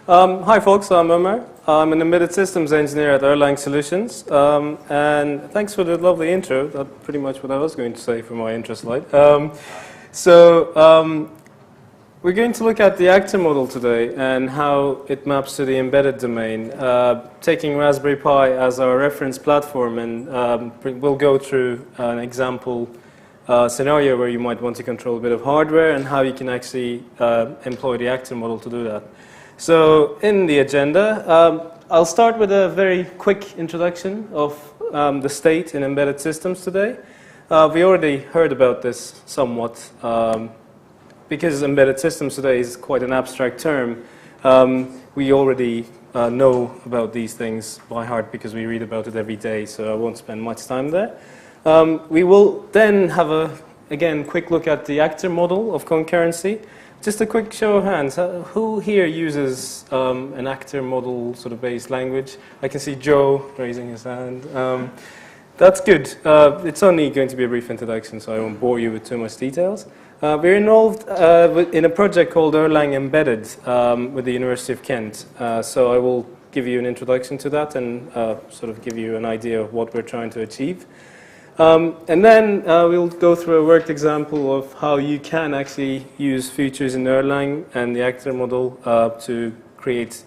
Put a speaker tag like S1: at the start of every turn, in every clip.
S1: Hi folks, I'm Omer. I'm an embedded systems engineer at Erlang Solutions. And thanks for the lovely intro. That's pretty much what I was going to say for my intro slide. We're going to look at the actor model today and how it maps to the embedded domain, taking Raspberry Pi as our reference platform, and we'll go through an example scenario where you might want to control a bit of hardware and how you can actually employ the actor model to do that. So in the agenda, I'll start with a very quick introduction of the state in embedded systems today. We already heard about this somewhat. Because embedded systems today is quite an abstract term, we already know about these things by heart because we read about it every day, so I won't spend much time there. We will then have again, quick look at the actor model of concurrency. Just a quick show of hands. Who here uses an actor model sort of based language? I can see Joe raising his hand. That's good. It's only going to be a brief introduction, so I won't bore you with too much details. We're involved in a project called Erlang Embedded with the University of Kent. So I will give you an introduction to that and sort of give you an idea of what we're trying to achieve. And then we'll go through a worked example of how you can actually use features in Erlang and the actor model to create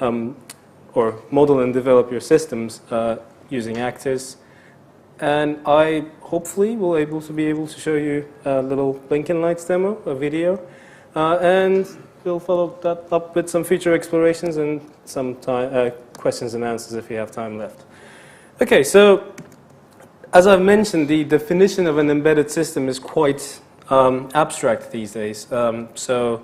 S1: or model and develop your systems using actors. And I hopefully will be able to show you a little blinking lights demo, a video, and we'll follow that up with some feature explorations and some questions and answers if we have time left. Okay, so as I've mentioned, the definition of an embedded system is quite abstract these days. So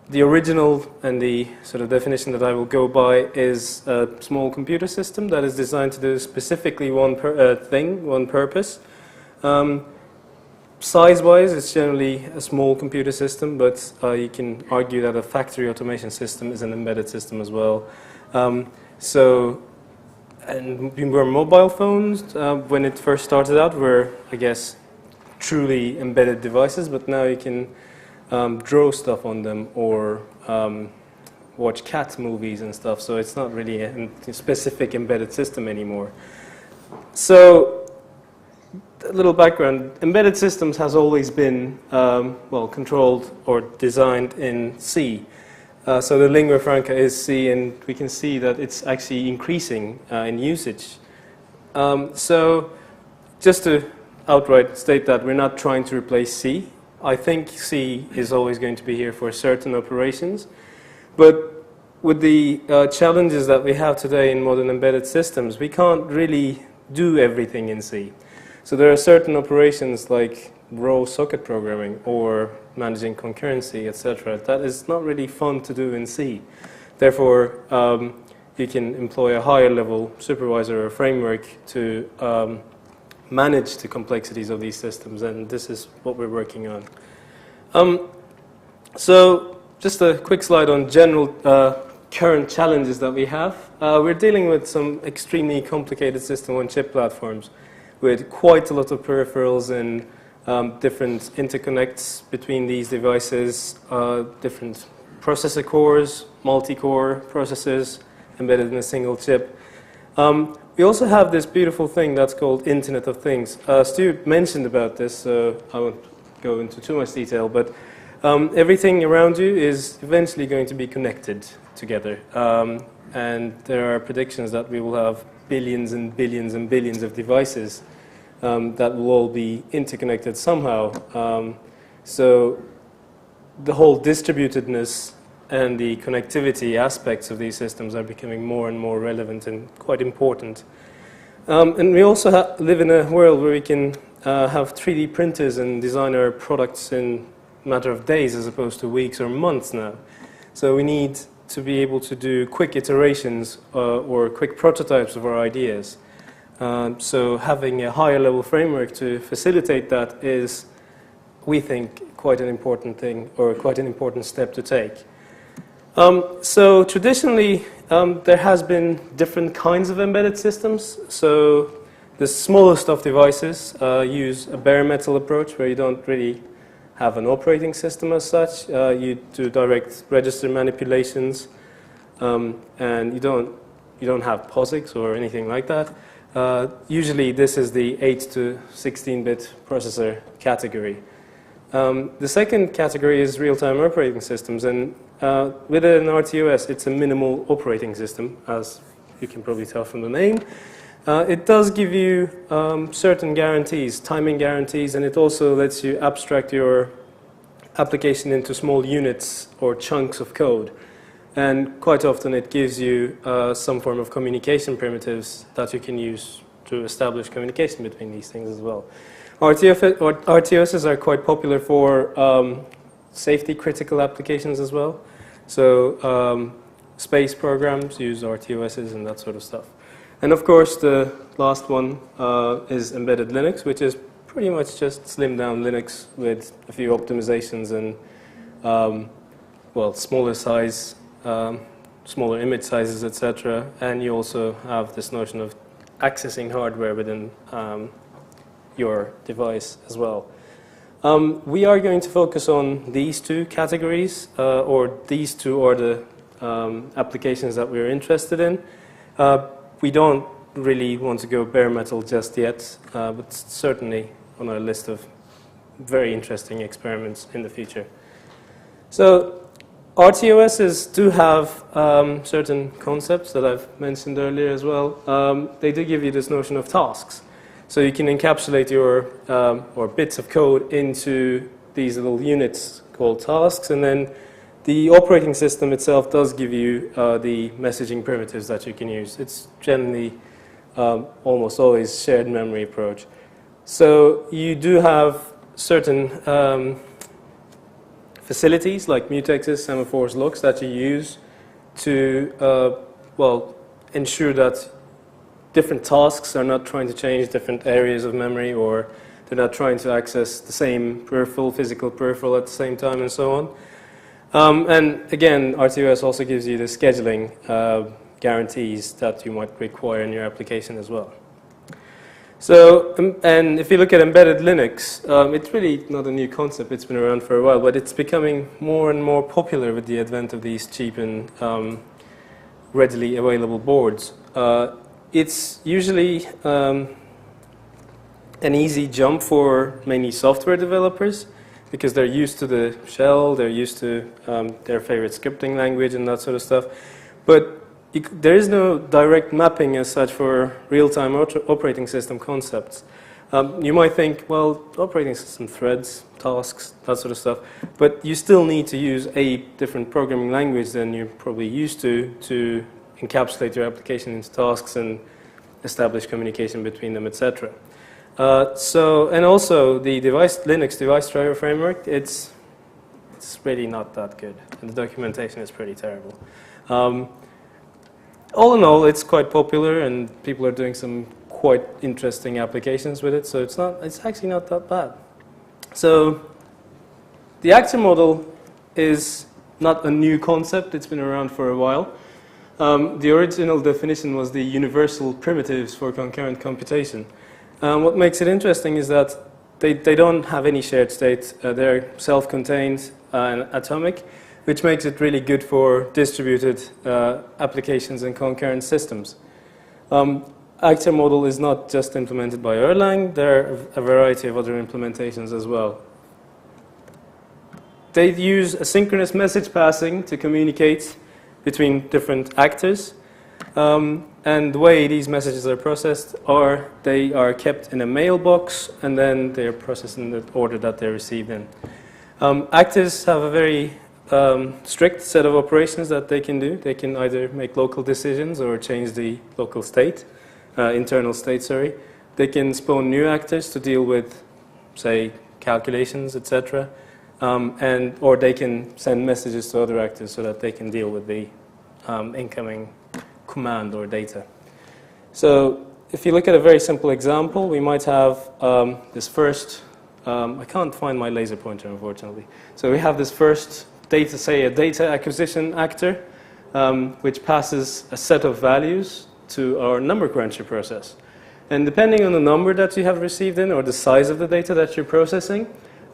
S1: the original and the sort of definition that I will go by is a small computer system that is designed to do specifically one purpose. Size-wise, it's generally a small computer system, but you can argue that a factory automation system is an embedded system as well. And were mobile phones, when it first started out, were, I guess, truly embedded devices, but now you can draw stuff on them or watch cat movies and stuff, so it's not really a specific embedded system anymore. So, a little background, embedded systems has always been well, controlled or designed in C. So the lingua franca is C, and we can see that it's actually increasing in usage. So just to outright state that we're not trying to replace C. I think C is always going to be here for certain operations. But with the challenges that we have today in modern embedded systems, we can't really do everything in C. So there are certain operations like raw socket programming or managing concurrency, etc. that is not really fun to do in C. Therefore, you can employ a higher level supervisor or framework to manage the complexities of these systems, and this is what we're working on. So just a quick slide on general current challenges that we have. We're dealing with some extremely complicated system-on-chip platforms with quite a lot of peripherals and different interconnects between these devices, different processor cores, multi-core processors embedded in a single chip. We also have this beautiful thing that's called Internet of Things. Stu mentioned about this, so I won't go into too much detail, but everything around you is eventually going to be connected together. And there are predictions that we will have billions and billions and billions of devices that will all be interconnected somehow. So the whole distributedness and the connectivity aspects of these systems are becoming more and more relevant and quite important. And we also live in a world where we can have 3D printers and design our products in a matter of days as opposed to weeks or months now. So we need to be able to do quick iterations or quick prototypes of our ideas. So having a higher level framework to facilitate that is, we think, quite an important thing or quite an important step to take. So traditionally, there has been different kinds of embedded systems. So the smallest of devices use a bare metal approach where you don't really have an operating system as such. You do direct register manipulations. and you don't have POSIX or anything like that. Usually this is the 8 to 16-bit processor category. The second category is real-time operating systems, and within RTUS it's a minimal operating system, as you can probably tell from the name. It does give you certain guarantees, timing guarantees, and it also lets you abstract your application into small units or chunks of code. And quite often it gives you some form of communication primitives that you can use to establish communication between these things as well. RTUSs are quite popular for safety critical applications as well. So space programs use RTUSs and that sort of stuff. And of course the last one is embedded Linux, which is pretty much just slimmed down Linux with a few optimizations and well, smaller size, smaller image sizes, etc. And you also have this notion of accessing hardware within your device as well. We are going to focus on these two categories, or these two are the applications that we're interested in. We don't really want to go bare metal just yet, but certainly on our list of very interesting experiments in the future. So RTUSs do have certain concepts that I've mentioned earlier as well. They do give you this notion of tasks. So you can encapsulate your or bits of code into these little units called tasks, and then the operating system itself does give you the messaging primitives that you can use. It's generally almost always shared memory approach. So you do have certain facilities like mutexes, semaphores, looks that you use to well, ensure that different tasks are not trying to change different areas of memory, or they're not trying to access the same peripheral, physical peripheral at the same time, and so on. And again, RTUS also gives you the scheduling guarantees that you might require in your application as well. So, and if you look at embedded Linux, it's really not a new concept. It's been around for a while, but it's becoming more and more popular with the advent of these cheap and readily available boards. It's usually an easy jump for many software developers, because they're used to the shell, they're used to their favorite scripting language and that sort of stuff. But there is no direct mapping as such for real-time operating system concepts. You might think, well, operating system threads, tasks, that sort of stuff, but you still need to use a different programming language than you're probably used to encapsulate your application into tasks and establish communication between them, etc. And also the Linux device driver framework, it's really not that good, and the documentation is pretty terrible. All in all, it's quite popular, and people are doing some quite interesting applications with it, so it's actually not that bad. So the actor model is not a new concept, it's been around for a while. The original definition was the universal primitives for concurrent computation. What makes it interesting is that they don't have any shared state. They're self-contained and atomic, which makes it really good for distributed applications and concurrent systems. Actor model is not just implemented by Erlang. There are a variety of other implementations as well. They use asynchronous message passing to communicate between different actors. And the way these messages are processed are they are kept in a mailbox, and then they are processed in the order that they're received in. Actors have a very strict set of operations that they can do. They can either make local decisions or change the local state, internal state, sorry. They can spawn new actors to deal with, say, calculations, etc. Or they can send messages to other actors so that they can deal with the incoming command or data. So if you look at a very simple example, we might have this first, I can't find my laser pointer, unfortunately. So we have this first data, say a data acquisition actor, which passes a set of values to our number cruncher process. And depending on the number that you have received in, or the size of the data that you're processing,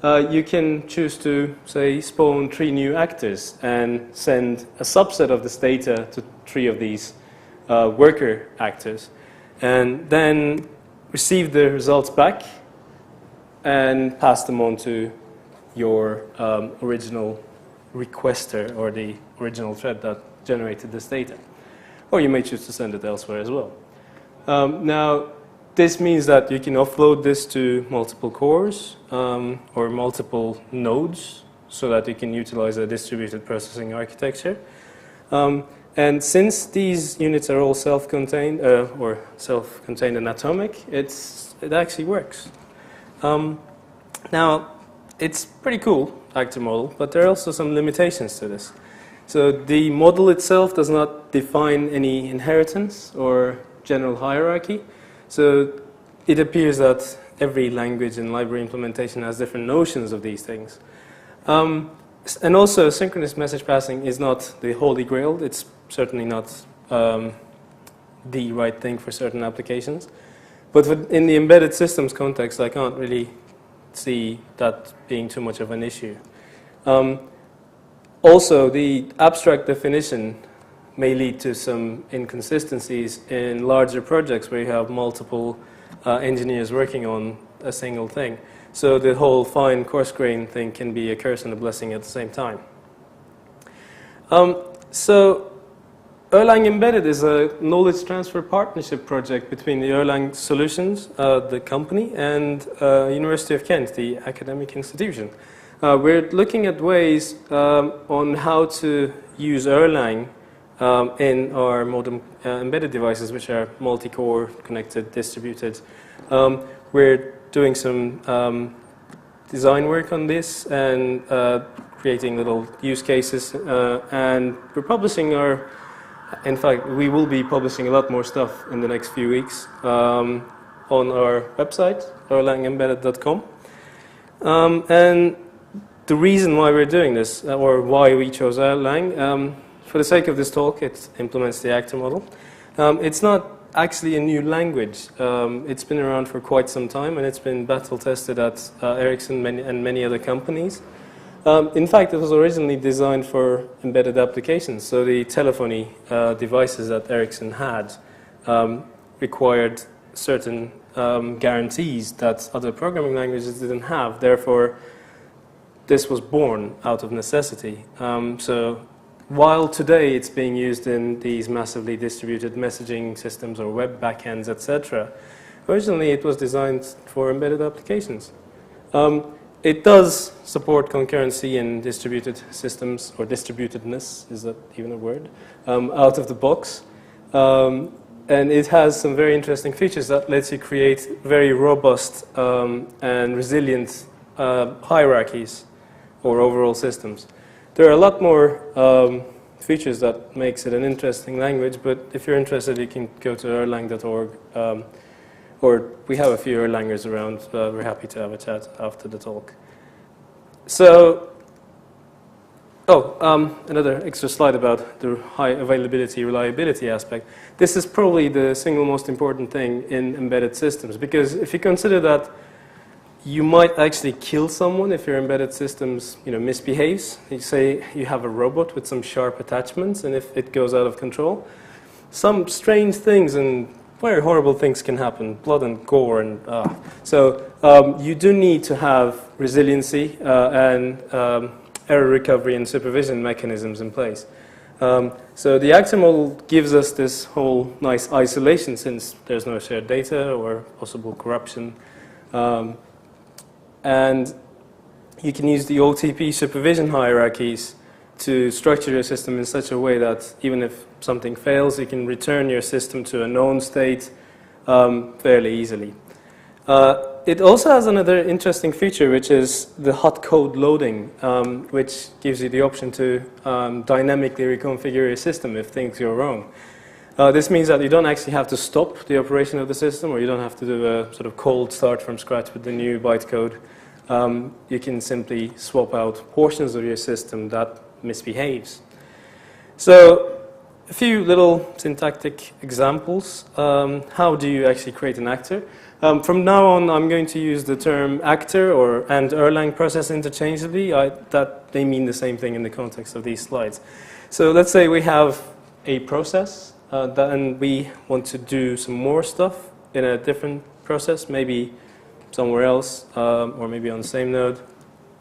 S1: you can choose to, say, spawn 3 new actors and send a subset of this data to 3 of these worker actors, and then receive the results back and pass them on to your original requester or the original thread that generated this data. Or you may choose to send it elsewhere as well. Now, this means that you can offload this to multiple cores or multiple nodes so that you can utilize a distributed processing architecture. And since these units are all self-contained or self-contained and atomic, it actually works. Now, it's pretty cool, actor model, but there are also some limitations to this. So the model itself does not define any inheritance or general hierarchy. So it appears that every language and library implementation has different notions of these things. And also, synchronous message passing is not the holy grail. It's certainly not the right thing for certain applications. But in the embedded systems context, I can't really see that being too much of an issue. Also, the abstract definition may lead to some inconsistencies in larger projects where you have multiple engineers working on a single thing. So the whole fine coarse-grained thing can be a curse and a blessing at the same time. So Erlang Embedded is a knowledge transfer partnership project between the Erlang Solutions, the company, and University of Kent, the academic institution. We're looking at ways on how to use Erlang in our modern embedded devices, which are multi-core, connected, distributed. We're doing some design work on this and creating little use cases, and we're publishing our. In fact, we will be publishing a lot more stuff in the next few weeks on our website, erlangembedded.com. And the reason why we're doing this, or why we chose Erlang, for the sake of this talk, it implements the actor model. It's not actually a new language. It's been around for quite some time, and it's been battle tested at Ericsson and many other companies. In fact, it was originally designed for embedded applications. So the telephony devices that Ericsson had required certain guarantees that other programming languages didn't have. Therefore, this was born out of necessity. So while today it's being used in these massively distributed messaging systems or web backends, etc., originally it was designed for embedded applications. It does support concurrency in distributed systems, or distributedness, is that even a word, out of the box. And it has some very interesting features that lets you create very robust and resilient hierarchies or overall systems. There are a lot more features that makes it an interesting language, but if you're interested, you can go to erlang.org. Or we have a few Erlangers around. We're happy to have a chat after the talk. So, another extra slide about the high availability, reliability aspect. This is probably the single most important thing in embedded systems, because if you consider that you might actually kill someone if your embedded systems, misbehaves. You say you have a robot with some sharp attachments, and if it goes out of control, some strange things and very horrible things can happen, blood and gore, and so you do need to have resiliency and error recovery and supervision mechanisms in place. So the actor model gives us this whole nice isolation, since there's no shared data or possible corruption, and you can use the OTP supervision hierarchies to structure your system in such a way that even if something fails, you can return your system to a known state fairly easily. It also has another interesting feature, which is the hot code loading, which gives you the option to dynamically reconfigure your system if things go wrong. This means that you don't actually have to stop the operation of the system, or you don't have to do a sort of cold start from scratch with the new bytecode. You can simply swap out portions of your system that misbehaves. So a few little syntactic examples. How do you actually create an actor? From now on, I'm going to use the term actor and Erlang process interchangeably. That they mean the same thing in the context of these slides. So let's say we have a process, and we want to do some more stuff in a different process, maybe somewhere else, or maybe on the same node.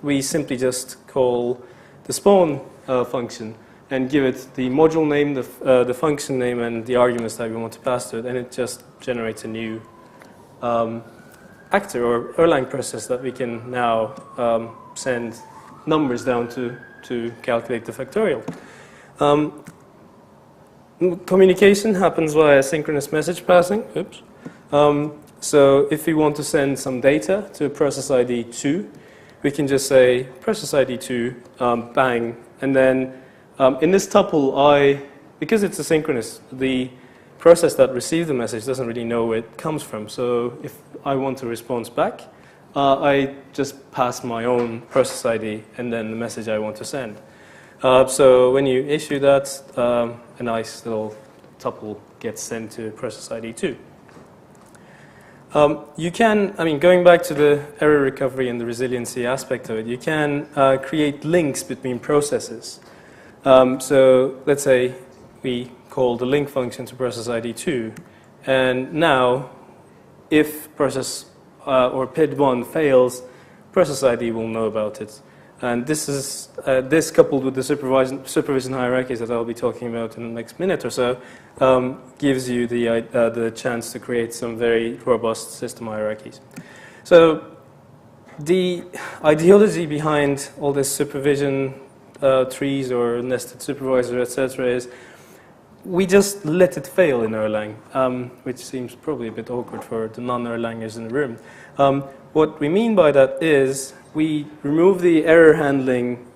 S1: We simply just call the spawn function and give it the module name, the function name, and the arguments that we want to pass to it, and it just generates a new actor or Erlang process that we can now send numbers down to calculate the factorial. Communication happens via synchronous message passing. Oops. So if we want to send some data to process ID 2, we can just say process ID 2, bang, and then in this tuple, because it's asynchronous, the process that received the message doesn't really know where it comes from. So if I want a response back, I just pass my own process ID and then the message I want to send. So when you issue that, a nice little tuple gets sent to process ID 2. You can, going back to the error recovery and the resiliency aspect of it, you can create links between processes. So let's say we call the link function to process ID 2, and now if process or PID1 fails, process ID will know about it. And this is this coupled with the supervision hierarchies that I'll be talking about in the next minute or so gives you the chance to create some very robust system hierarchies. So the ideology behind all this supervision trees or nested supervisor, etc., is we just let it fail in Erlang, which seems probably a bit awkward for the non-Erlangers in the room. What we mean by that is we remove the error handling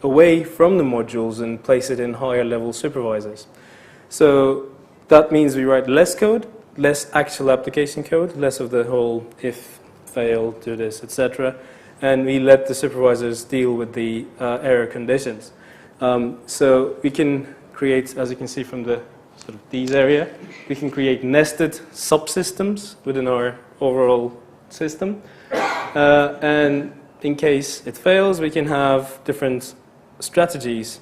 S1: away from the modules and place it in higher level supervisors. So that means we write less code, less actual application code, less of the whole if, fail, do this, etc. And we let the supervisors deal with the error conditions. So we can create, as you can see from the sort of these area, we can create nested subsystems within our overall system. And in case it fails, we can have different strategies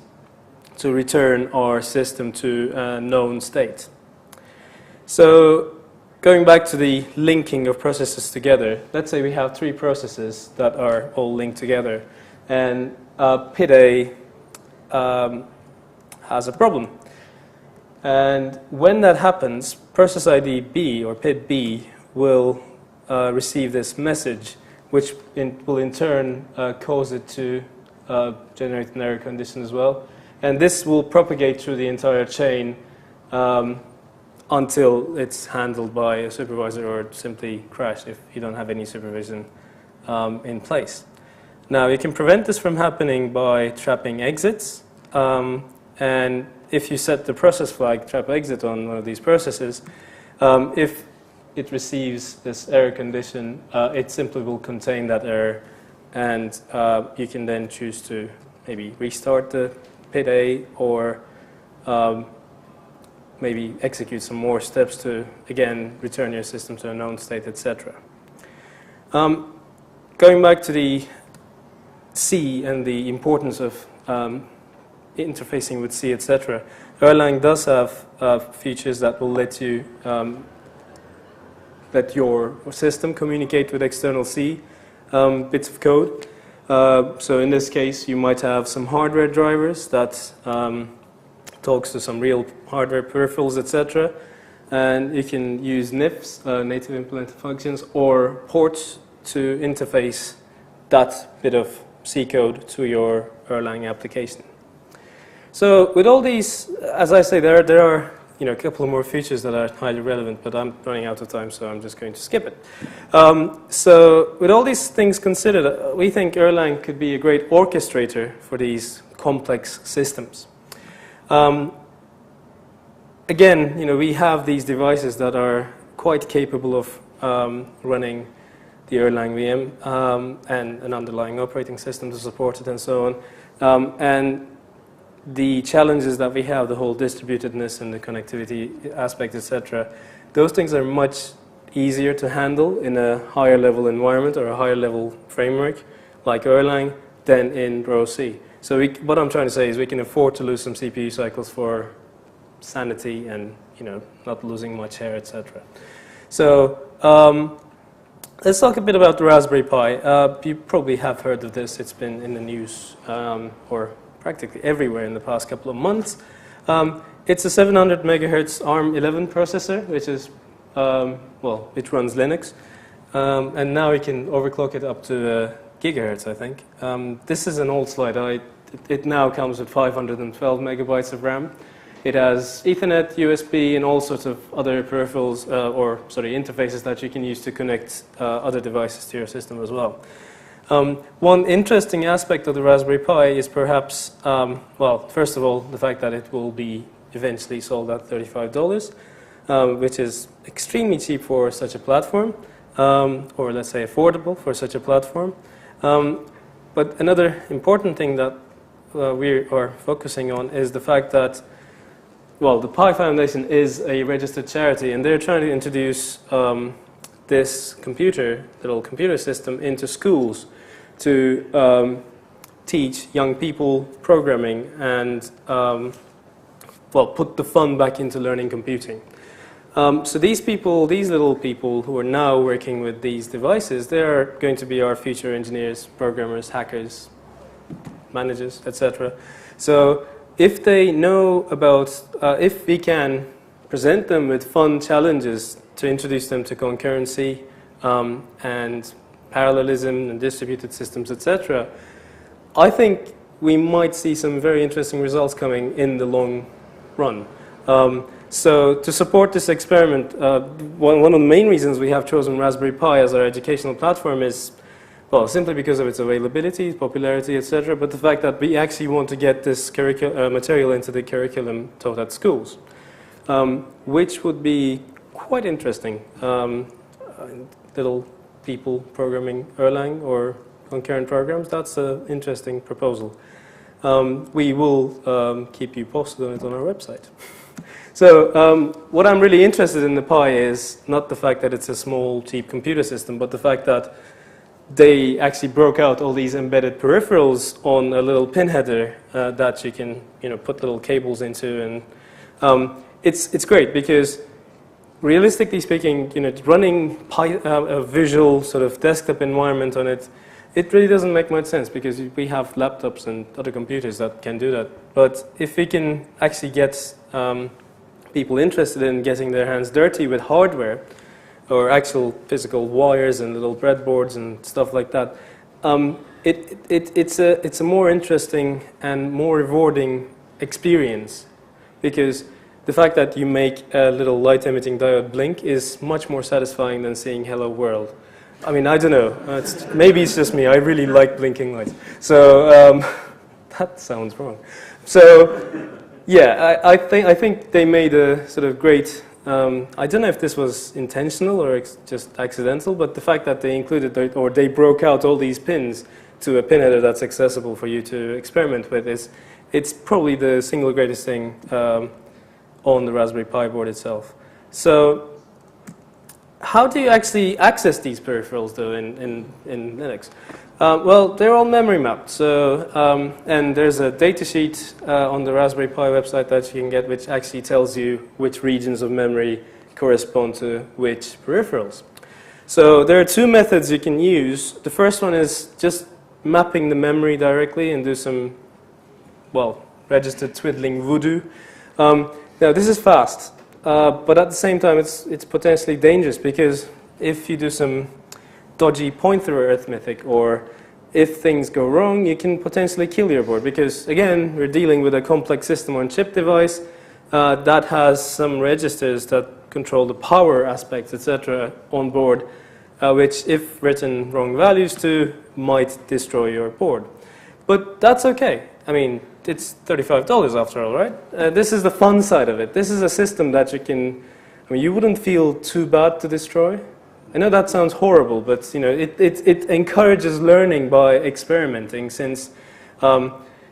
S1: to return our system to a known state. So going back to the linking of processes together, let's say we have 3 processes that are all linked together, and PID A has a problem. And when that happens, process ID B or PID B will receive this message, which will in turn cause it to generate an error condition as well. And this will propagate through the entire chain until it's handled by a supervisor or simply crash if you don't have any supervision in place. Now, you can prevent this from happening by trapping exits. And if you set the process flag trap exit on one of these processes, if it receives this error condition, it simply will contain that error, and you can then choose to maybe restart the PID A or maybe execute some more steps to, again, return your system to a known state, etc. Going back to the C and the importance of interfacing with C, etc., Erlang does have features that will let you let your system communicate with external C bits of code. So in this case, you might have some hardware drivers that talks to some real hardware peripherals, etc. And you can use NIFs, native implemented functions, or ports to interface that bit of C code to your Erlang application. So with all these, as I say, there are a couple of more features that are highly relevant, but I'm running out of time, so I'm just going to skip it. So with all these things considered, we think Erlang could be a great orchestrator for these complex systems. Again, we have these devices that are quite capable of running the Erlang VM and an underlying operating system to support it and so on. And the challenges that we have, the whole distributedness and the connectivity aspect, etc., those things are much easier to handle in a higher level environment or a higher level framework like Erlang than in row C. So what I'm trying to say is we can afford to lose some CPU cycles for sanity and not losing much hair, etc. So let's talk a bit about the Raspberry Pi. You probably have heard of this. It's been in the news or practically everywhere in the past couple of months. It's a 700 megahertz ARM11 processor, which is it runs Linux, and now we can overclock it up to gigahertz, I think. This is an old slide. It now comes with 512 megabytes of RAM. It has Ethernet, USB, and all sorts of other peripherals, interfaces that you can use to connect other devices to your system as well. One interesting aspect of the Raspberry Pi is perhaps, first of all, the fact that it will be eventually sold at $35, which is extremely cheap for such a platform, or let's say affordable for such a platform. But another important thing that we are focusing on is the fact that, the Pi Foundation is a registered charity, and they're trying to introduce this little computer system into schools to teach young people programming and put the fun back into learning computing. So these little people who are now working with these devices, they are going to be our future engineers, programmers, hackers, managers, etc. So if they know about, if we can present them with fun challenges to introduce them to concurrency and parallelism and distributed systems, etc., I think we might see some very interesting results coming in the long run. So to support this experiment, one of the main reasons we have chosen Raspberry Pi as our educational platform is, simply because of its availability, popularity, etc., but the fact that we actually want to get this material into the curriculum taught at schools, which would be quite interesting. Little people programming Erlang or concurrent programs, that's an interesting proposal. We will keep you posted on it on our website. So what I'm really interested in the Pi is not the fact that it's a small, cheap computer system, but the fact that they actually broke out all these embedded peripherals on a little pin header that you can put little cables into. And it's great because realistically speaking, running a visual sort of desktop environment on it, it really doesn't make much sense because we have laptops and other computers that can do that. But if we can actually get people interested in getting their hands dirty with hardware or actual physical wires and little breadboards and stuff like that, it's a more interesting and more rewarding experience because the fact that you make a little light-emitting diode blink is much more satisfying than seeing "Hello World." I mean, I don't know. Maybe it's just me. I really like blinking lights. So that sounds wrong. So yeah, I think they made a sort of great. I don't know if this was intentional or just accidental, but the fact that they included or they broke out all these pins to a pin header that's accessible for you to experiment with it's probably the single greatest thing on the Raspberry Pi board itself. So how do you actually access these peripherals, though, in Linux? They're all memory mapped. So, and there's a datasheet on the Raspberry Pi website that you can get, which actually tells you which regions of memory correspond to which peripherals. So there are two methods you can use. The first one is just mapping the memory directly and do some, registered twiddling voodoo. Now, this is fast, but at the same time, it's potentially dangerous because if you do some dodgy pointer arithmetic or if things go wrong, you can potentially kill your board because, again, we're dealing with a complex system on chip device that has some registers that control the power aspects, etc., on board, which, if written wrong values to, might destroy your board. But that's okay. I mean, it's $35 after all, right? This is the fun side of it. This is a system that you can, you wouldn't feel too bad to destroy. I know that sounds horrible, but it encourages learning by experimenting since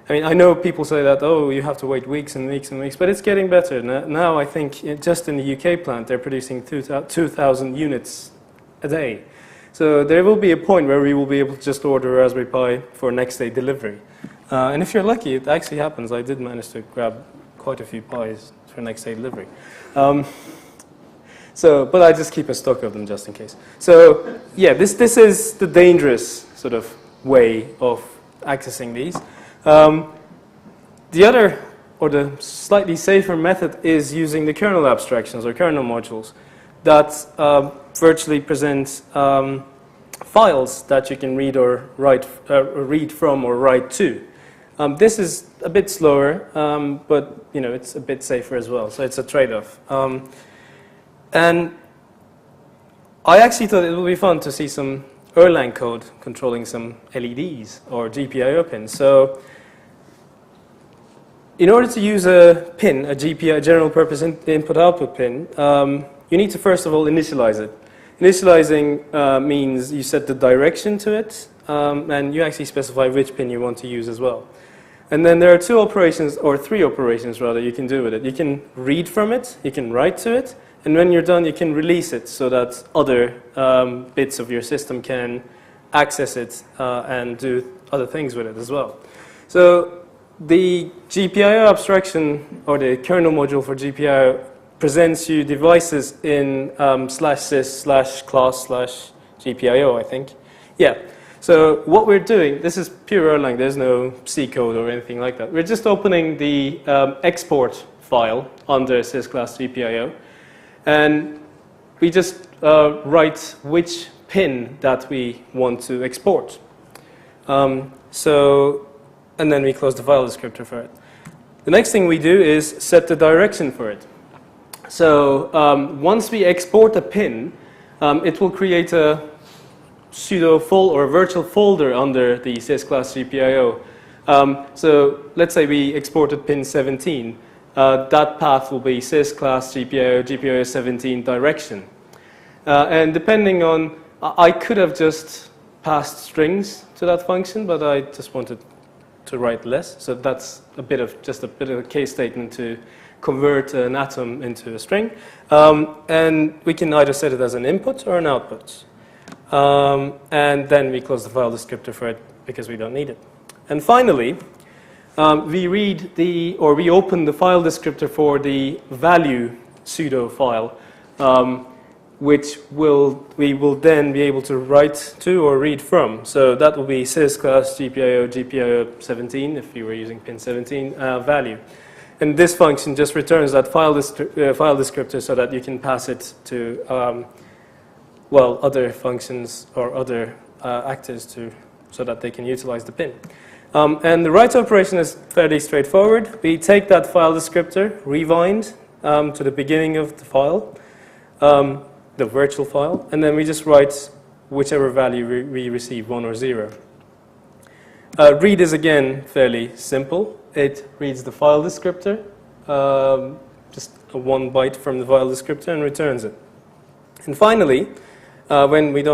S1: I mean, I know people say that, oh, you have to wait weeks and weeks and weeks, but it's getting better. Now I think just in the UK plant, they're producing 2,000 units a day. So there will be a point where we will be able to just order a Raspberry Pi for next day delivery. And if you're lucky, it actually happens. I did manage to grab quite a few Pis for next day delivery. But I just keep a stock of them just in case. So yeah, this is the dangerous sort of way of accessing these. The other, or the slightly safer method is using the kernel abstractions or kernel modules that virtually present files that you can read or write, read from or write to. This is a bit slower, but you know it's a bit safer as well. So it's a trade-off. And I actually thought it would be fun to see some Erlang code controlling some LEDs or GPIO pins. So in order to use a pin, a GPIO, general purpose input-output pin, you need to first of all initialize it. Initializing means you set the direction to it, and you actually specify which pin you want to use as well. And then there are two operations, or three operations rather, you can do with it. You can read from it, you can write to it, and when you're done, you can release it so that other bits of your system can access it and do other things with it as well. So the GPIO abstraction, or the kernel module for GPIO, presents you devices in /sys/class/GPIO, I think. Yeah. So what we're doing, this is pure Erlang, there's no C code or anything like that. We're just opening the export file under sys/class/GPIO, and we just write which pin that we want to export. And then we close the file descriptor for it. The next thing we do is set the direction for it. So once we export a pin, it will create a pseudo folder or a virtual folder under the sys/class/GPIO. So let's say we exported pin 17. That path will be sys/class/GPIO, GPIO 17 direction. And depending on, I could have just passed strings to that function, but I just wanted to write less. So that's just a bit of a case statement to convert an atom into a string. And we can either set it as an input or an output. And then we close the file descriptor for it because we don't need it. And finally, we open the file descriptor for the value pseudo file, which we will then be able to write to or read from. So that will be sys/class/GPIO, GPIO 17, if you were using pin 17, value. And this function just returns that file descriptor so that you can pass it to other functions or other actors so that they can utilize the pin. And the write operation is fairly straightforward. We take that file descriptor, rewind to the beginning of the file, the virtual file, and then we just write whichever value we receive, 1 or 0. Read is again fairly simple. It reads the file descriptor, just a 1 byte from the file descriptor, and returns it. And finally, when we're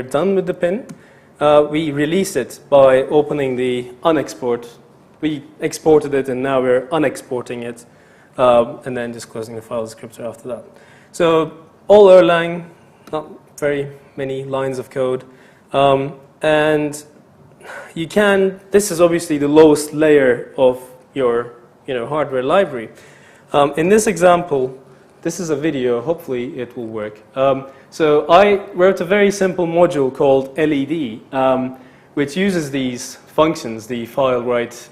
S1: done with the pin, we release it by opening the unexport. We exported it, and now we're unexporting it, and then just closing the file descriptor after that. So all Erlang, not very many lines of code, and this is obviously the lowest layer of your hardware library. In this example, this is a video, hopefully it will work. So I wrote a very simple module called LED, which uses these functions, the file write,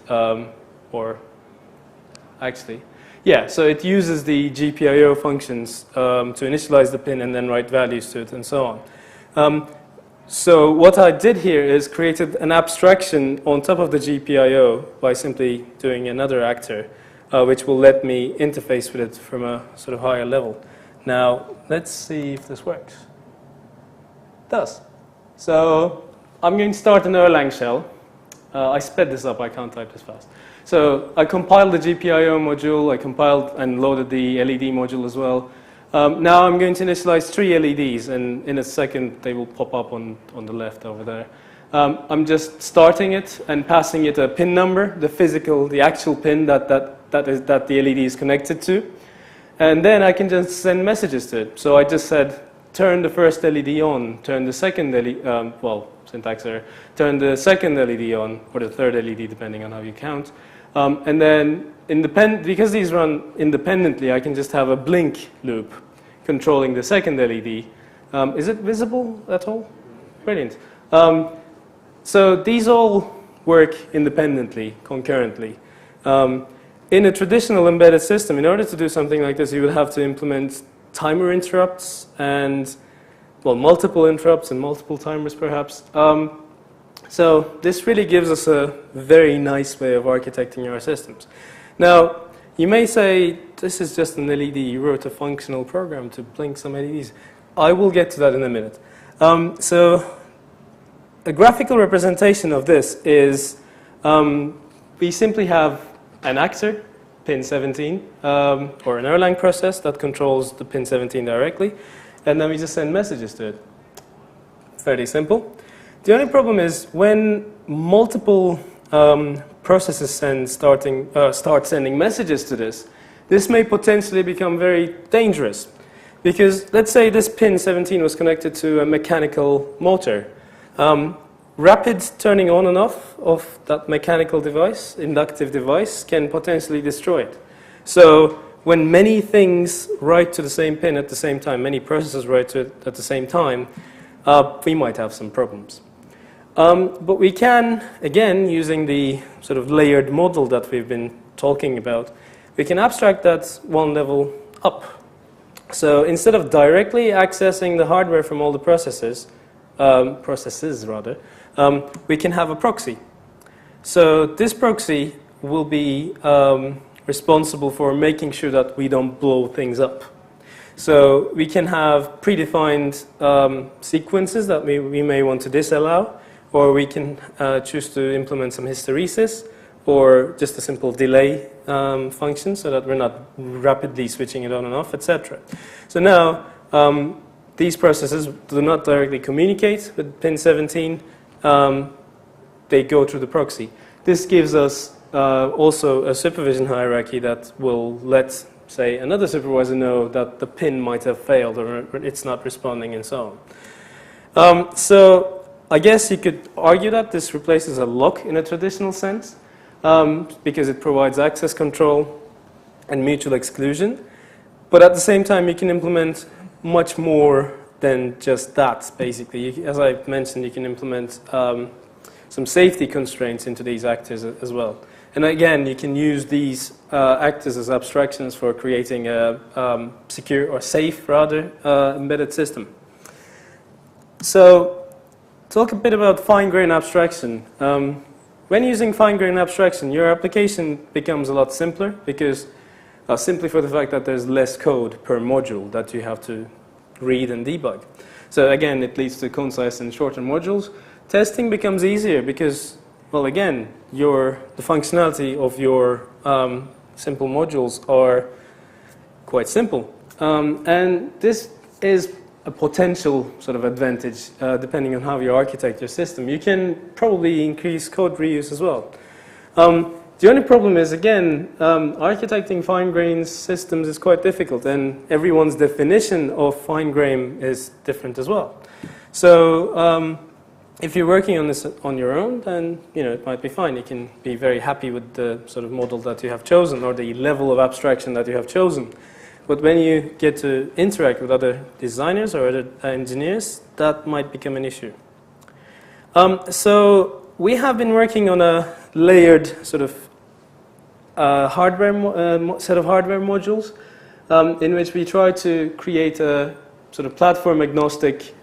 S1: so it uses the GPIO functions to initialize the pin and then write values to it and so on. So what I did here is created an abstraction on top of the GPIO by simply doing another actor, which will let me interface with it from a sort of higher level. Now, let's see if this works. It does. So I'm going to start an Erlang shell. I sped this up, I can't type this fast. So I compiled the GPIO module, I compiled and loaded the LED module as well. Now I'm going to initialize 3 LEDs, and in a second they will pop up on the left over there. I'm just starting it and passing it a pin number, the actual pin that the LED is connected to. And then I can just send messages to it. So I just said, turn the first LED on, turn the second LED, well, syntax error, turn the second LED on, or the third LED, depending on how you count. And then, because these run independently, I can just have a blink loop controlling the second LED. Is it visible at all? Brilliant. So these all work independently, concurrently. In a traditional embedded system, in order to do something like this, you would have to implement timer interrupts and, well, multiple interrupts and multiple timers, perhaps. So this really gives us a very nice way of architecting our systems. Now, you may say, this is just an LED. You wrote a functional program to blink some LEDs. I will get to that in a minute. So a graphical representation of this is we simply have an actor, pin 17, or an Erlang process that controls the pin 17 directly, and then we just send messages to it. Fairly simple. The only problem is when multiple processes start sending messages to this, this may potentially become very dangerous. Because let's say this pin 17 was connected to a mechanical motor. Rapid turning on and off of that mechanical device, inductive device, can potentially destroy it. So when many things write to the same pin at the same time, many processes write to it at the same time, we might have some problems. But we can, again, using the sort of layered model that we've been talking about, we can abstract that one level up. So instead of directly accessing the hardware from all the processes rather, we can have a proxy. So this proxy will be responsible for making sure that we don't blow things up. So we can have predefined sequences that we may want to disallow, or we can choose to implement some hysteresis, or just a simple delay function so that we're not rapidly switching it on and off, etc. So now, these processes do not directly communicate with pin 17. They go through the proxy. This gives us also a supervision hierarchy that will let, say, another supervisor know that the pin might have failed or it's not responding and so on. So I guess you could argue that this replaces a lock in a traditional sense because it provides access control and mutual exclusion. But at the same time, you can implement much more than just that, basically. As I mentioned, you can implement some safety constraints into these actors as well. And again, you can use these actors as abstractions for creating a secure, or safe, rather, embedded system. So, talk a bit about fine-grained abstraction. When using fine-grained abstraction, your application becomes a lot simpler because simply for the fact that there's less code per module that you have to read and debug. So again, it leads to concise and shorter modules. Testing becomes easier because, well, again, the functionality of your simple modules are quite simple. And this is a potential sort of advantage depending on how you architect your system. You can probably increase code reuse as well. The only problem is, again, architecting fine-grained systems is quite difficult, and everyone's definition of fine-grained is different as well. So if you're working on this on your own, then it might be fine. You can be very happy with the sort of model that you have chosen or the level of abstraction that you have chosen. But when you get to interact with other designers or other engineers, that might become an issue. So we have been working on a layered sort of set of hardware modules in which we try to create a sort of platform-agnostic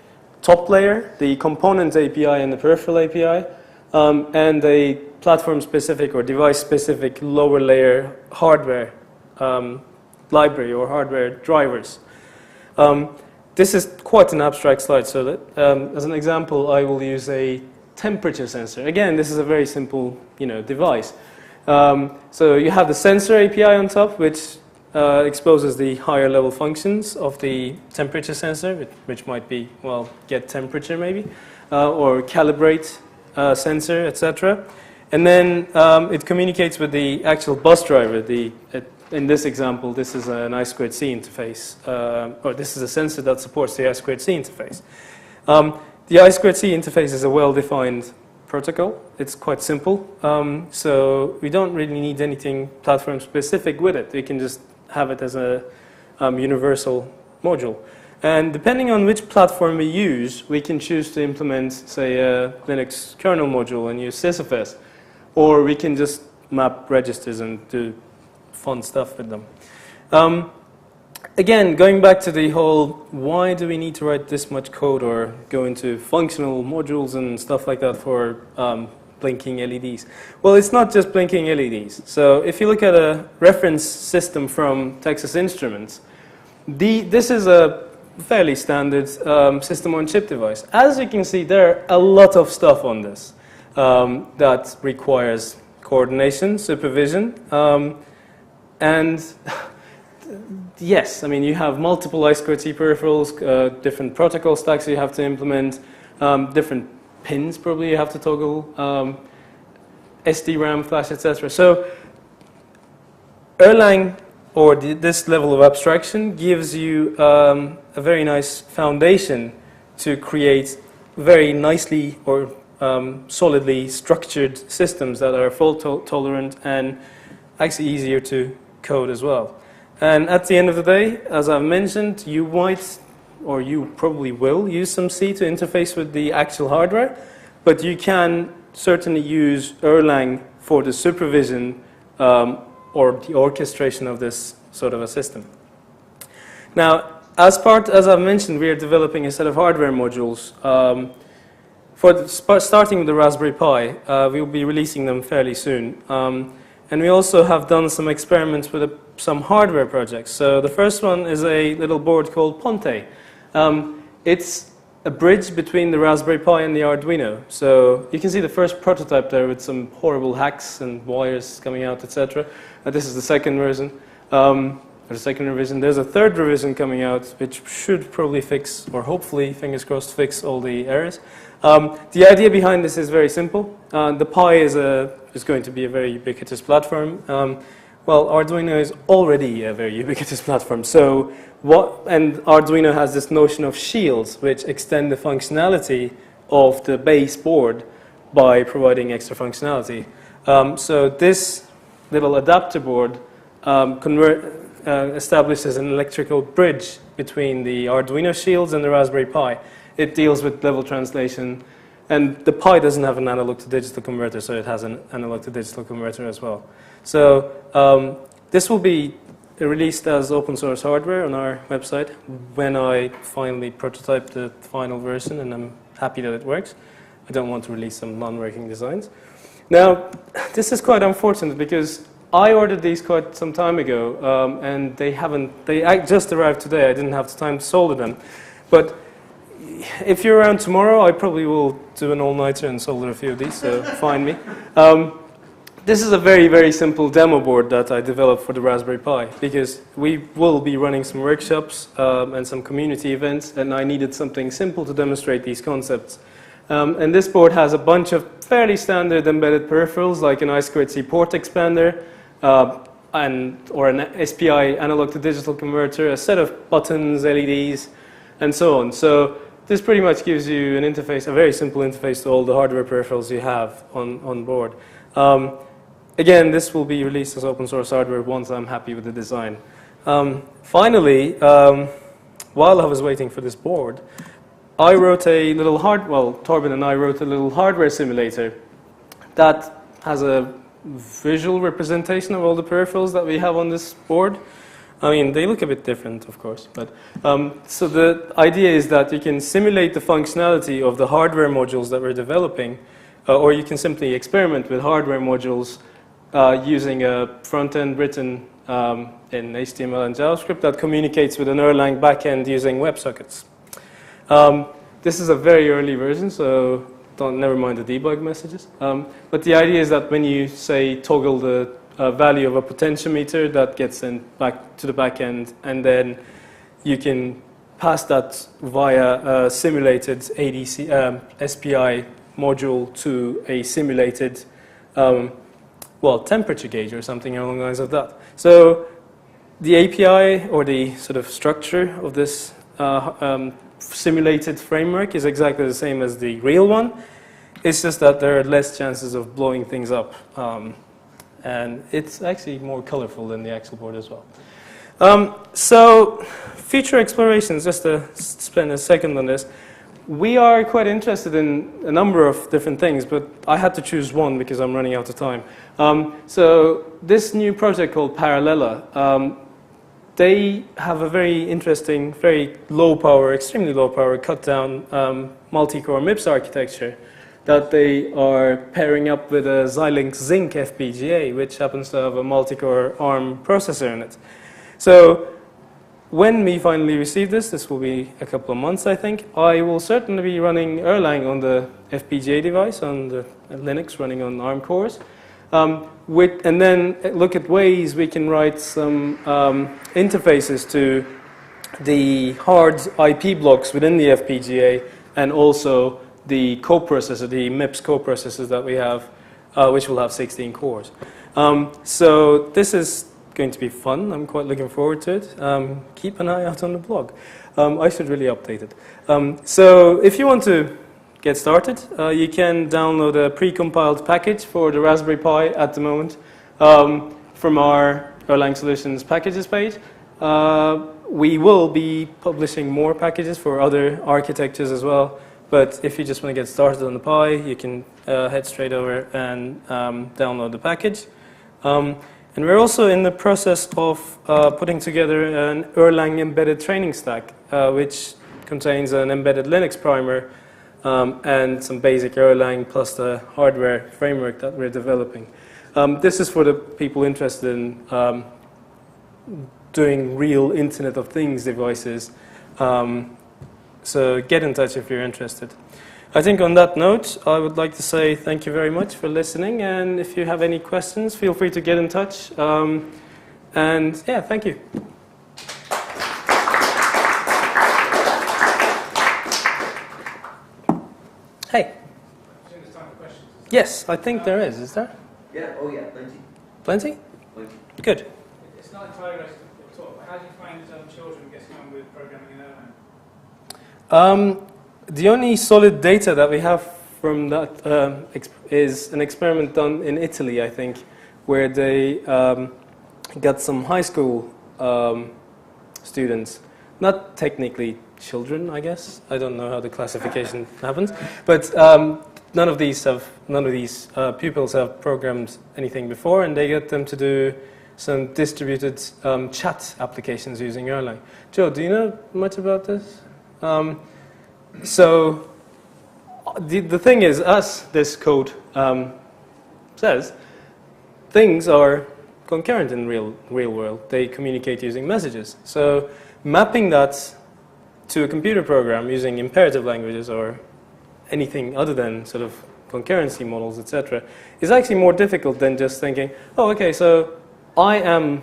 S1: top layer, the component API and the peripheral API, and a platform-specific or device-specific lower layer hardware library or hardware drivers. This is quite an abstract slide, so that, as an example, I will use a temperature sensor. Again, this is a very simple, device. So you have the sensor API on top, which exposes the higher level functions of the temperature sensor, which might be, well, get temperature maybe, or calibrate sensor, etc. And then it communicates with the actual bus driver. In this example, this is an I2C interface, or this is a sensor that supports the I2C interface. The I2C interface is a well-defined protocol. It's quite simple, so we don't really need anything platform-specific with it. We can just have it as a universal module. And depending on which platform we use, we can choose to implement, say, a Linux kernel module and use sysfs, or we can just map registers and do fun stuff with them. Again, going back to the whole, why do we need to write this much code or go into functional modules and stuff like that for blinking LEDs? Well, it's not just blinking LEDs. So if you look at a reference system from Texas Instruments, this is a fairly standard system-on-chip device. As you can see, there are a lot of stuff on this that requires coordination, supervision, and yes, I mean, you have multiple I2C peripherals, different protocol stacks you have to implement, different pins probably you have to toggle, SD-RAM, flash, etc. So Erlang, or this level of abstraction, gives you a very nice foundation to create very nicely or solidly structured systems that are fault tolerant and actually easier to code as well. And at the end of the day, as I've mentioned, you might, or you probably will, use some C to interface with the actual hardware, but you can certainly use Erlang for the supervision or the orchestration of this sort of a system. Now, as I've mentioned, we are developing a set of hardware modules. Starting with the Raspberry Pi, we'll be releasing them fairly soon. And we also have done some experiments with some hardware projects. So the first one is a little board called Ponte. It's a bridge between the Raspberry Pi and the Arduino. So you can see the first prototype there with some horrible hacks and wires coming out, etc. This is the second version, or the second revision. There's a third revision coming out, which should probably fix, or hopefully, fingers crossed, fix all the errors. The idea behind this is very simple. The Pi is going to be a very ubiquitous platform. Well, Arduino is already a very ubiquitous platform. So and Arduino has this notion of shields, which extend the functionality of the base board by providing extra functionality. So this little adapter board establishes an electrical bridge between the Arduino shields and the Raspberry Pi. It deals with level translation, and the Pi doesn't have an analog to digital converter, so it has an analog to digital converter as well. So this will be released as open source hardware on our website when I finally prototype the final version, and I'm happy that it works. I don't want to release some non-working designs. Now, this is quite unfortunate because I ordered these quite some time ago, and they just arrived today. I didn't have the time to solder them. But if you're around tomorrow, I probably will do an all-nighter and solder a few of these, so find me. This is a very, very simple demo board that I developed for the Raspberry Pi because we will be running some workshops and some community events, and I needed something simple to demonstrate these concepts. And this board has a bunch of fairly standard embedded peripherals like an I2C port expander or an SPI analog to digital converter, a set of buttons, LEDs, and so on. So this pretty much gives you an interface, a very simple interface to all the hardware peripherals you have on board. Again, this will be released as open source hardware once I'm happy with the design. Finally, while I was waiting for this board, I wrote a little Torben and I wrote a little hardware simulator that has a visual representation of all the peripherals that we have on this board. I mean, they look a bit different, of course, but so the idea is that you can simulate the functionality of the hardware modules that we're developing, or you can simply experiment with hardware modules using a front-end written in HTML and JavaScript that communicates with an Erlang backend using WebSockets. This is a very early version, so never mind the debug messages. But the idea is that when you, say, toggle the value of a potentiometer, that gets sent back to the backend, and then you can pass that via a simulated ADC, SPI module to a simulated, well, temperature gauge or something along the lines of that. So the API or the sort of structure of this simulated framework is exactly the same as the real one. It's just that there are less chances of blowing things up. And it's actually more colorful than the actual board as well. So future explorations, just to spend a second on this. We are quite interested in a number of different things, but I had to choose one because I'm running out of time. So this new project called Parallella, they have a very interesting, very low power, extremely low power, cut down multi-core MIPS architecture that they are pairing up with a Xilinx Zinc FPGA, which happens to have a multi-core ARM processor in it. So when we finally receive this will be a couple of months, I think, I will certainly be running Erlang on the FPGA device, on the Linux running on ARM cores. And then look at ways we can write some interfaces to the hard IP blocks within the FPGA and also the coprocessor, the MIPS coprocessors that we have, which will have 16 cores. So this is going to be fun. I'm quite looking forward to it. Keep an eye out on the blog. I should really update it. So if you want to get started, you can download a pre-compiled package for the Raspberry Pi at the moment from our Erlang Solutions packages page. We will be publishing more packages for other architectures as well. But if you just want to get started on the Pi, you can head straight over and download the package. And we're also in the process of putting together an Erlang Embedded training stack, which contains an embedded Linux primer and some basic Erlang plus the hardware framework that we're developing. This is for the people interested in doing real Internet of Things devices. So get in touch if you're interested. I think on that note, I would like to say thank you very much for listening. And if you have any questions, feel free to get in touch. And yeah, thank you. Hey.
S2: There's time for questions.
S1: Yes, I think there is. Is there?
S3: Yeah, oh yeah, plenty.
S1: Plenty?
S3: Plenty.
S1: Good.
S2: It's not entirely related to the talk, but how do you find children getting on with programming in Erlang?
S1: The only solid data that we have from that is an experiment done in Italy, I think, where they got some high school students, not technically children, I guess. I don't know how the classification happens, but none of these pupils have programmed anything before, and they get them to do some distributed chat applications using Erlang. Joe, do you know much about this? So the thing is, as this code says, things are concurrent in real world. They communicate using messages. So mapping that to a computer program using imperative languages or anything other than sort of concurrency models, etc., is actually more difficult than just thinking, oh, okay, so I am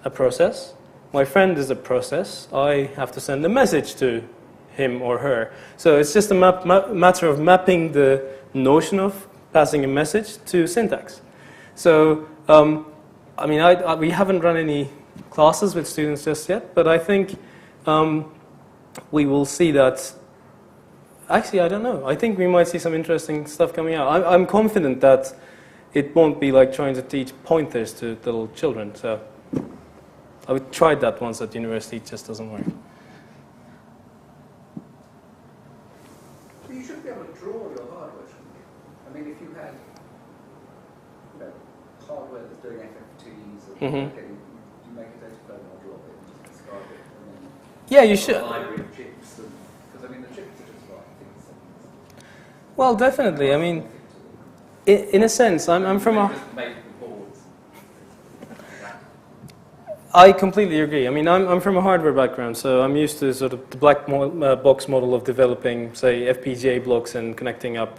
S1: a process, my friend is a process, I have to send a message to him or her. So it's just a matter of mapping the notion of passing a message to syntax. So, I mean, we haven't run any classes with students just yet, but I think we will see that. Actually, I don't know. I think we might see some interesting stuff coming out. I'm confident that it won't be like trying to teach pointers to little children. So I tried that once at university. It just doesn't work.
S3: You should be able to draw your hardware, shouldn't you? I mean, if you had hardware that's doing FFTs or you make a data flow module of it and just describe it, and then
S1: yeah, you should.
S3: A library of chips, because I mean the chips are just like things.
S1: Well, definitely. I mean, in a sense, I'm from a.
S3: Just make the boards.
S1: I completely agree. I mean, I'm from a hardware background, so I'm used to sort of the black box model of developing, say, FPGA blocks and connecting up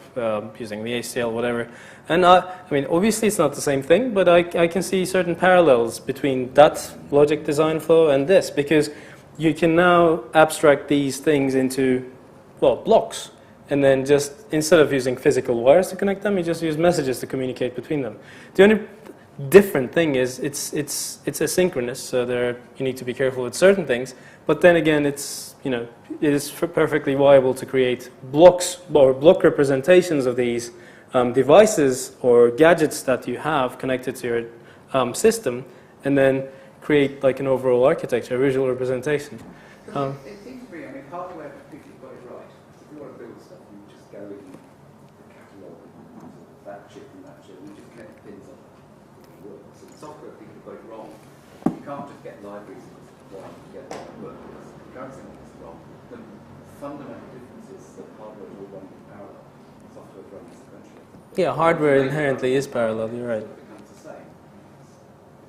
S1: using the HCL, whatever. And I mean, obviously it's not the same thing, but I can see certain parallels between that logic design flow and this, because you can now abstract these things into, well, blocks. and then just, instead of using physical wires to connect them, you just use messages to communicate between them. The only different thing is it's asynchronous, so you need to be careful with certain things, but then again, it is perfectly viable to create blocks or block representations of these devices or gadgets that you have connected to your system, and then create like an overall architecture, a visual representation.
S3: It seems to me, I mean, hardware particularly got it right. If you want to build stuff, you just go in the catalogue and that chip and that chip, and you just connect the pins on it works. So the software people got it wrong. You can't just get libraries and wind together and work. The current thing is wrong. The fundamental difference is that hardware is all running in parallel, software is running sequentially.
S1: Yeah, hardware inherently is parallel, you're right.
S3: So it becomes the same.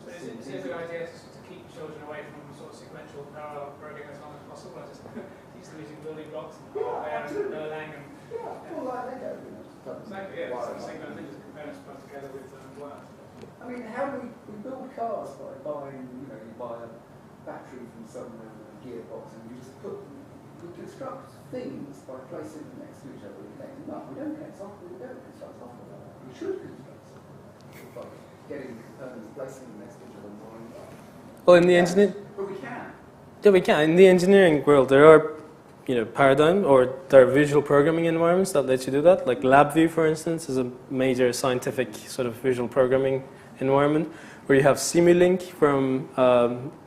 S2: So is the idea to keep children away from sort of sequential parallel programming as long as possible? I just used to using building blocks and hardware and Erlang and
S3: well, like Lego,
S2: exactly, yeah. It's the same kind of thing, just components put together with wires.
S3: I mean, how do we build cars by buying, you buy a battery from somewhere with a gearbox and you just we construct things by placing them next to each other and connecting them up. We don't connect software, we don't construct software like that. We should construct software by getting components, placing them next to each other and wiring them up.
S1: Well, in the engineering,
S3: but we can.
S1: yeah, we can. In the engineering world, there are, paradigm or there are visual programming environments that let you do that. Like LabVIEW, for instance, is a major scientific sort of visual programming environment, where you have Simulink from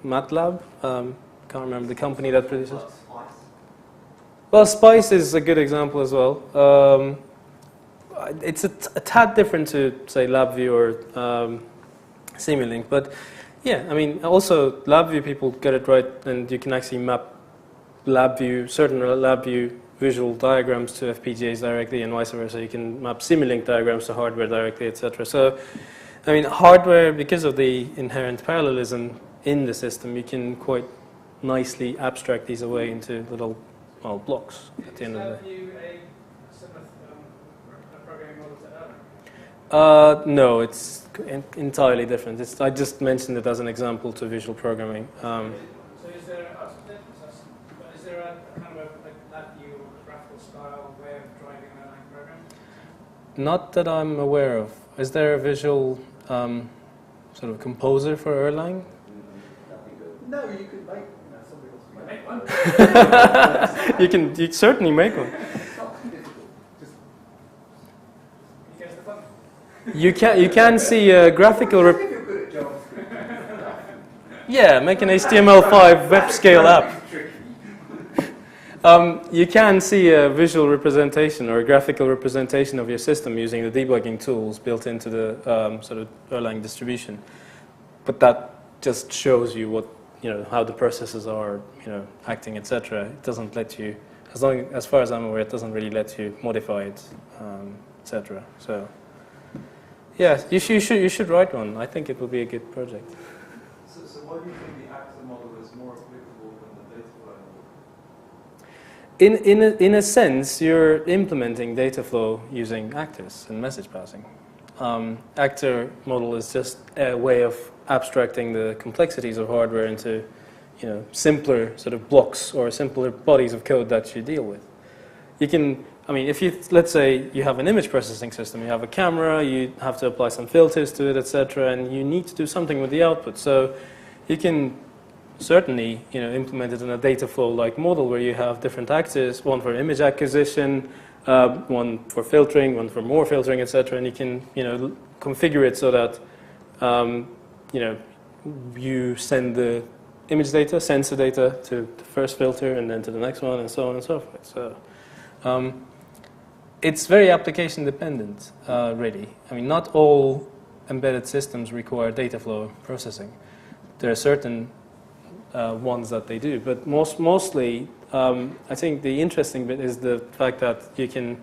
S1: MATLAB. Can't remember the company that produces. Well, Spice is a good example as well. It's a tad different to, say, LabVIEW or Simulink, but yeah, I mean, also LabVIEW people get it right, and you can actually map certain LabVIEW visual diagrams to FPGAs directly, and vice versa. You can map Simulink diagrams to hardware directly, etc. So, I mean, hardware, because of the inherent parallelism in the system, you can quite nicely abstract these away into little blocks at the end of the day.
S2: Is LabVIEW a similar programming model to Erlang?
S1: No, it's entirely different. I just mentioned it as an example to visual programming.
S2: So is there a kind of a LabVIEW or graphical style way of driving an Erlang program?
S1: Not that I'm aware of. Is there a visual sort of composer for Erlang?
S3: No, you can make somebody else make one.
S1: You can certainly make one.
S3: It's not too difficult. Just
S2: You guess the fun.
S1: You can see a graphical.
S3: if you're good at JavaScript.
S1: Yeah, make an HTML5 web scale app. You can see a visual representation or a graphical representation of your system using the debugging tools built into the sort of Erlang distribution. But that just shows you what how the processes are acting, etc. It doesn't let you, as far as I'm aware, it doesn't really let you modify it, etc. So yeah, you should write one. I think it will be a good project.
S4: So why do you think the actor model is more applicable than the data flow model?
S1: In a sense, you're implementing data flow using actors and message passing. Actor model is just a way of abstracting the complexities of hardware into, simpler sort of blocks or simpler bodies of code that you deal with. You can, let's say you have an image processing system, you have a camera, you have to apply some filters to it, etc., and you need to do something with the output. So you can certainly, implement it in a data flow-like model where you have different actors, one for image acquisition, one for filtering, one for more filtering, etc., and you can, configure it so that, you send the image data, sensor data to the first filter, and then to the next one, and so on and so forth. So it's very application dependent, really. not all embedded systems require data flow processing. There are certain ones that they do, but mostly, I think the interesting bit is the fact that you can,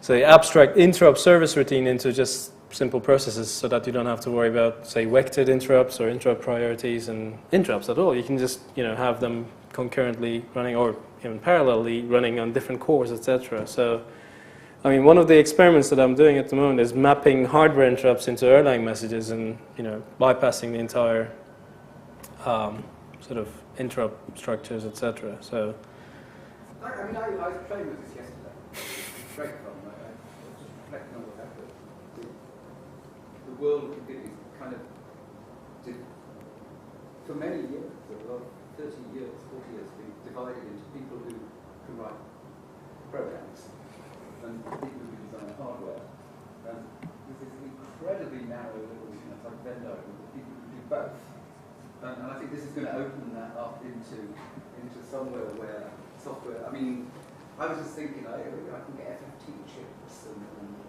S1: say, abstract interrupt service routine into just simple processes so that you don't have to worry about, say, vectored interrupts or interrupt priorities and interrupts at all. You can just, have them concurrently running or even parallelly running on different cores, etc. So, one of the experiments that I'm doing at the moment is mapping hardware interrupts into Erlang messages and, bypassing the entire sort of interrupt structures, etc. So,
S3: I was playing with this yesterday. great fun. I just reflecting on the fact that the world of computing kind of did, for many years, about 30 years, 40 years, been divided into people who can write programs and people who design hardware. And there's this incredibly narrow little, like Venn diagram of people who do both. And I think this is going to open that up into somewhere where software, I mean, I was just thinking, I can get FFT chips and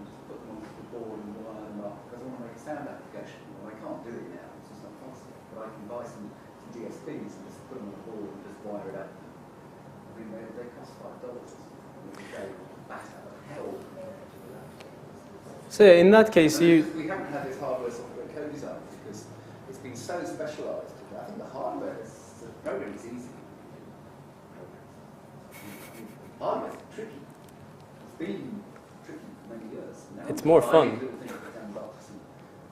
S3: just put them onto the board and wire them up because I want to make a sound application. Well, I can't do it now, it's just not possible. But I can buy some DSPs and just put them on the board and just wire it up. I mean, they cost $5. They go bat out of hell compared to that.
S1: So in that case,
S3: we haven't had this hardware software co-design because it's been so specialised. I think the hardware the program is easy. Hardware is tricky. It's been tricky for many years. Now
S1: it's more fun.
S3: Little things for $10 and a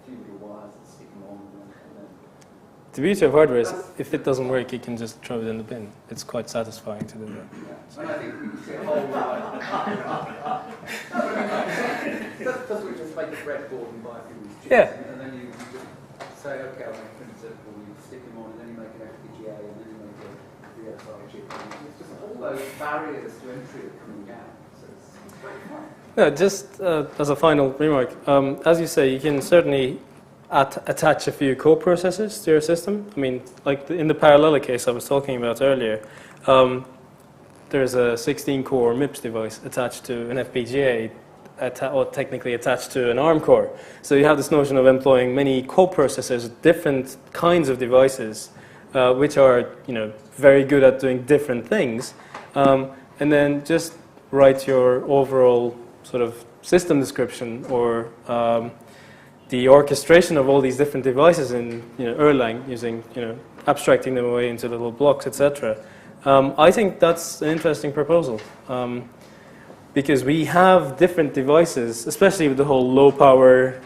S3: few little wires and stick them on.
S1: The beauty of hardware is if it doesn't work, you can just throw it in the bin. It's quite satisfying to do that.
S3: Yeah. And I think we can see a whole lot. Because we just make a breadboard and buy a few of these chips.
S1: Yeah.
S3: And then you just say, okay, I'll make a printed circuit, you stick them on, and then you make an FPGA, and then you make a VSI chip. And it's just all those barriers to entry are coming down. So it's great fun.
S1: No, just as a final remark, as you say, you can certainly attach a few co-processors to your system. I mean, like in the parallel case I was talking about earlier, there's a 16-core MIPS device attached to an FPGA, or technically attached to an ARM core. So you have this notion of employing many co-processors, different kinds of devices, which are very good at doing different things, and then just write your overall sort of system description or the orchestration of all these different devices in Erlang, using abstracting them away into little blocks, etc. I think that's an interesting proposal because we have different devices, especially with the whole low power,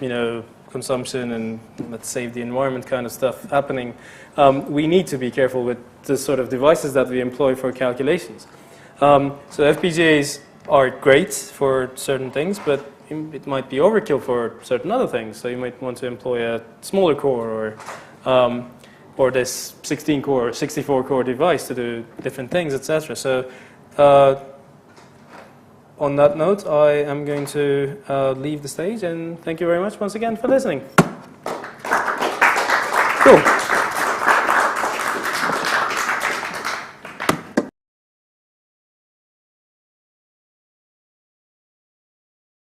S1: consumption and let's save the environment kind of stuff happening. We need to be careful with the sort of devices that we employ for calculations. So FPGAs are great for certain things, but it might be overkill for certain other things. So you might want to employ a smaller core or this 16-core, 64-core device to do different things, etc. So on that note, I am going to leave the stage, and thank you very much once again for listening. Cool.